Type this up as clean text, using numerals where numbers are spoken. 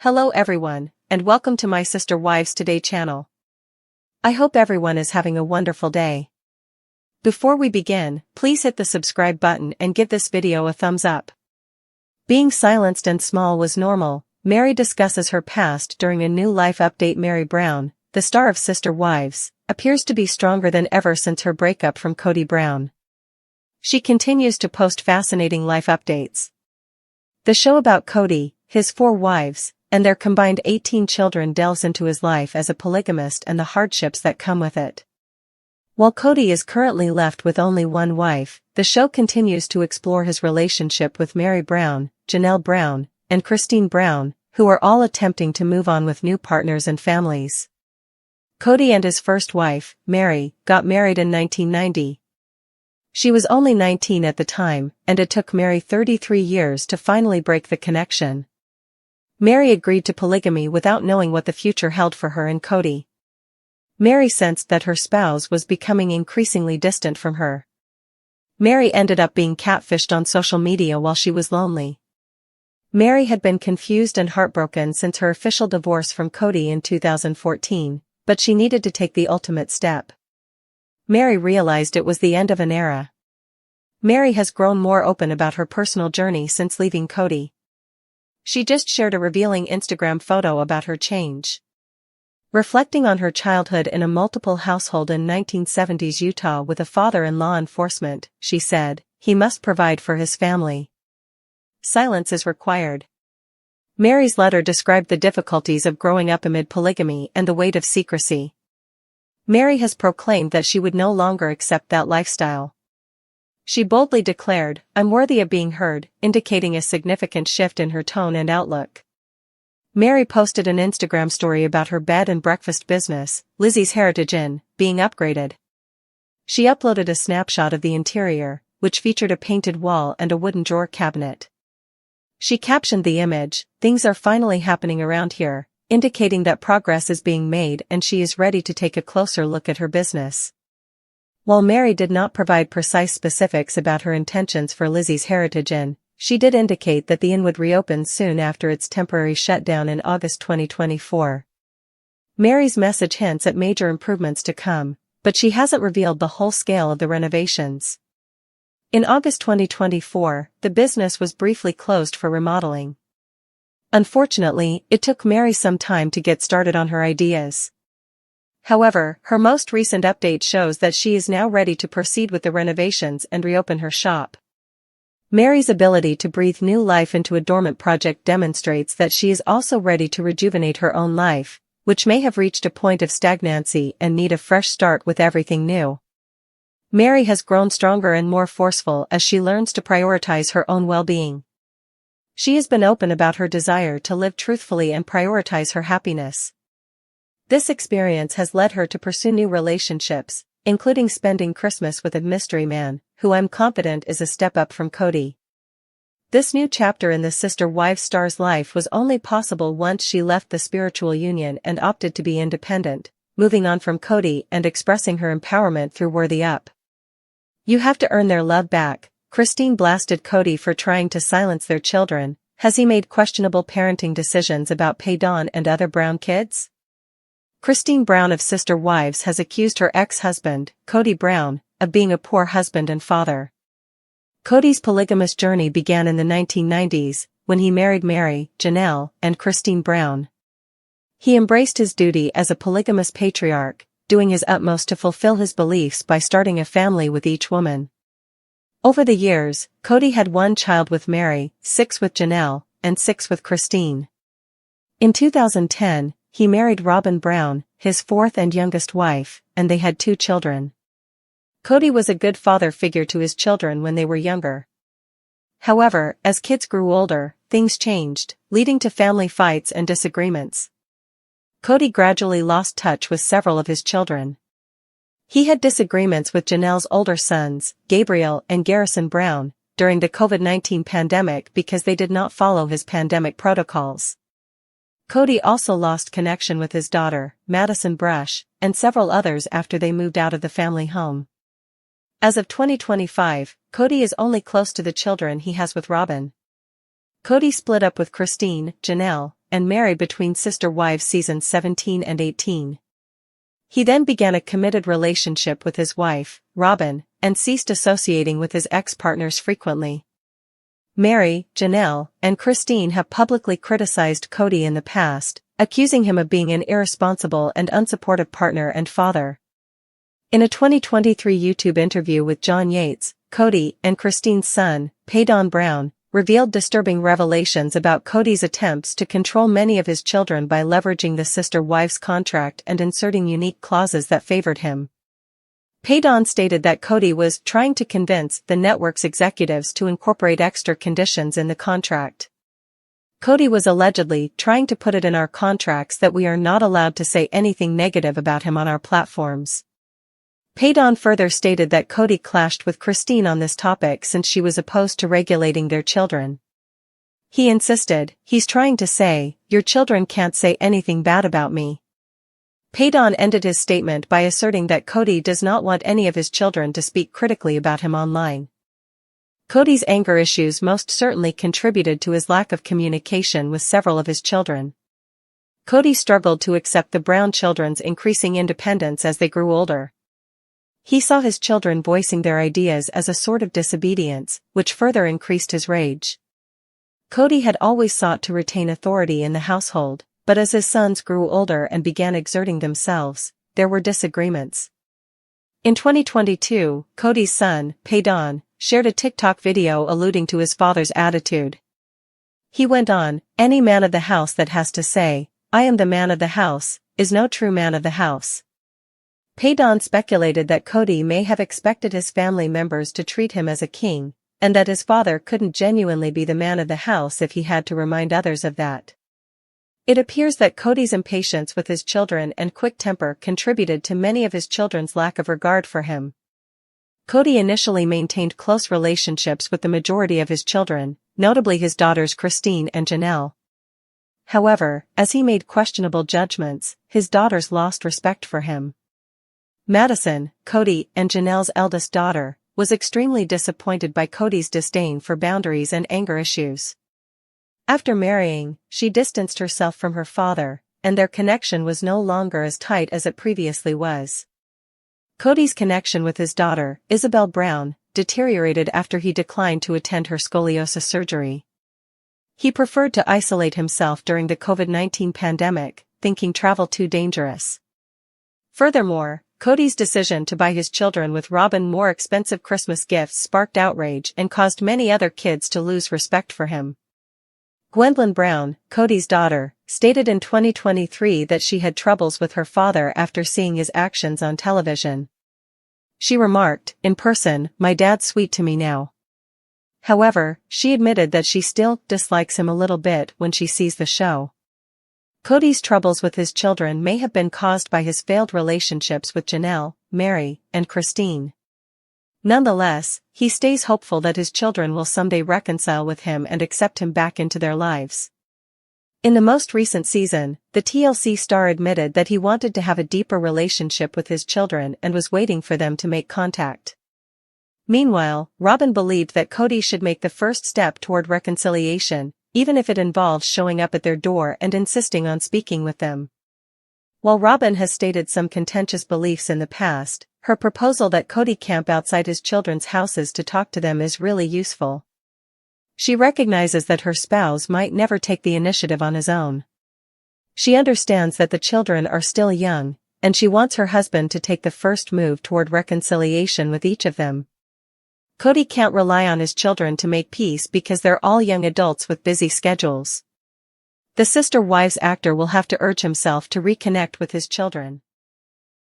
Hello everyone, and welcome to my Sister Wives Today channel. I hope everyone is having a wonderful day. Before we begin, please hit the subscribe button and give this video a thumbs up. Being silenced and small was normal. Meri discusses her past during a new life update. Meri Brown, the star of Sister Wives, appears to be stronger than ever since her breakup from Kody Brown. She continues to post fascinating life updates. The show about Kody, his 4 wives, and their combined 18 children delves into his life as a polygamist and the hardships that come with it. While Kody is currently left with only 1 wife, the show continues to explore his relationship with Meri Brown, Janelle Brown, and Christine Brown, who are all attempting to move on with new partners and families. Kody and his first wife, Meri, got married in 1990. She was only 19 at the time, and it took Meri 33 years to finally break the connection. Meri agreed to polygamy without knowing what the future held for her and Kody. Meri sensed that her spouse was becoming increasingly distant from her. Meri ended up being catfished on social media while she was lonely. Meri had been confused and heartbroken since her official divorce from Kody in 2014, but she needed to take the ultimate step. Meri realized it was the end of an era. Meri has grown more open about her personal journey since leaving Kody. She just shared a revealing Instagram photo about her change. Reflecting on her childhood in a multiple household in 1970s Utah with a father in law enforcement, she said, "He must provide for his family. Silence is required." Meri's letter described the difficulties of growing up amid polygamy and the weight of secrecy. Meri has proclaimed that she would no longer accept that lifestyle. She boldly declared, "I'm worthy of being heard," indicating a significant shift in her tone and outlook. Meri posted an Instagram story about her bed and breakfast business, Lizzie's Heritage Inn, being upgraded. She uploaded a snapshot of the interior, which featured a painted wall and a wooden drawer cabinet. She captioned the image, "Things are finally happening around here," indicating that progress is being made and she is ready to take a closer look at her business. While Meri did not provide precise specifics about her intentions for Lizzie's Heritage Inn, she did indicate that the inn would reopen soon after its temporary shutdown in August 2024. Meri's message hints at major improvements to come, but she hasn't revealed the whole scale of the renovations. In August 2024, the business was briefly closed for remodeling. Unfortunately, it took Meri some time to get started on her ideas. However, her most recent update shows that she is now ready to proceed with the renovations and reopen her shop. Meri's ability to breathe new life into a dormant project demonstrates that she is also ready to rejuvenate her own life, which may have reached a point of stagnancy and need a fresh start with everything new. Meri has grown stronger and more forceful as she learns to prioritize her own well-being. She has been open about her desire to live truthfully and prioritize her happiness. This experience has led her to pursue new relationships, including spending Christmas with a mystery man, who I'm confident is a step up from Kody. This new chapter in the Sister Wives star's life was only possible once she left the spiritual union and opted to be independent, moving on from Kody and expressing her empowerment through Worthy Up. "You have to earn their love back." Christine blasted Kody for trying to silence their children. Has he made questionable parenting decisions about Dawn and other Brown kids? Christine Brown of Sister Wives has accused her ex-husband, Kody Brown, of being a poor husband and father. Kody's polygamous journey began in the 1990s, when he married Meri, Janelle, and Christine Brown. He embraced his duty as a polygamous patriarch, doing his utmost to fulfill his beliefs by starting a family with each woman. Over the years, Kody had 1 child with Meri, 6 with Janelle, and 6 with Christine. In 2010, he married Robin Brown, his 4th and youngest wife, and they had 2 children. Kody was a good father figure to his children when they were younger. However, as kids grew older, things changed, leading to family fights and disagreements. Kody gradually lost touch with several of his children. He had disagreements with Janelle's older sons, Gabriel and Garrison Brown, during the COVID-19 pandemic because they did not follow his pandemic protocols. Kody also lost connection with his daughter, Madison Brush, and several others after they moved out of the family home. As of 2025, Kody is only close to the children he has with Robin. Kody split up with Christine, Janelle, and Meri between Sister Wives seasons 17 and 18. He then began a committed relationship with his wife, Robin, and ceased associating with his ex-partners frequently. Meri, Janelle, and Christine have publicly criticized Kody in the past, accusing him of being an irresponsible and unsupportive partner and father. In a 2023 YouTube interview with John Yates, Kody and Christine's son, Paydon Brown, revealed disturbing revelations about Kody's attempts to control many of his children by leveraging the sister wives contract and inserting unique clauses that favored him. Paydon stated that Kody was trying to convince the network's executives to incorporate extra conditions in the contract. Kody was allegedly trying to put it in our contracts that we are not allowed to say anything negative about him on our platforms. Paydon further stated that Kody clashed with Christine on this topic since she was opposed to regulating their children. He insisted, "He's trying to say, your children can't say anything bad about me." Paydon ended his statement by asserting that Kody does not want any of his children to speak critically about him online. Kody's anger issues most certainly contributed to his lack of communication with several of his children. Kody struggled to accept the Brown children's increasing independence as they grew older. He saw his children voicing their ideas as a sort of disobedience, which further increased his rage. Kody had always sought to retain authority in the household, but as his sons grew older and began exerting themselves, there were disagreements. In 2022, Kody's son, Paydon, shared a TikTok video alluding to his father's attitude. He went on, "Any man of the house that has to say, 'I am the man of the house,' is no true man of the house." Paydon speculated that Kody may have expected his family members to treat him as a king, and that his father couldn't genuinely be the man of the house if he had to remind others of that. It appears that Kody's impatience with his children and quick temper contributed to many of his children's lack of regard for him. Kody initially maintained close relationships with the majority of his children, notably his daughters Christine and Janelle. However, as he made questionable judgments, his daughters lost respect for him. Madison, Kody and Janelle's eldest daughter, was extremely disappointed by Kody's disdain for boundaries and anger issues. After marrying, she distanced herself from her father, and their connection was no longer as tight as it previously was. Kody's connection with his daughter, Isabel Brown, deteriorated after he declined to attend her scoliosis surgery. He preferred to isolate himself during the COVID-19 pandemic, thinking travel too dangerous. Furthermore, Kody's decision to buy his children with Robin more expensive Christmas gifts sparked outrage and caused many other kids to lose respect for him. Gwendolyn Brown, Kody's daughter, stated in 2023 that she had troubles with her father after seeing his actions on television. She remarked, "In person, my dad's sweet to me now." However, she admitted that she still dislikes him a little bit when she sees the show. Kody's troubles with his children may have been caused by his failed relationships with Janelle, Meri, and Christine. Nonetheless, he stays hopeful that his children will someday reconcile with him and accept him back into their lives. In the most recent season, the TLC star admitted that he wanted to have a deeper relationship with his children and was waiting for them to make contact. Meanwhile, Robin believed that Kody should make the first step toward reconciliation, even if it involves showing up at their door and insisting on speaking with them. While Robin has stated some contentious beliefs in the past, her proposal that Kody camp outside his children's houses to talk to them is really useful. She recognizes that her spouse might never take the initiative on his own. She understands that the children are still young, and she wants her husband to take the first move toward reconciliation with each of them. Kody can't rely on his children to make peace because they're all young adults with busy schedules. The Sister Wives actor will have to urge himself to reconnect with his children.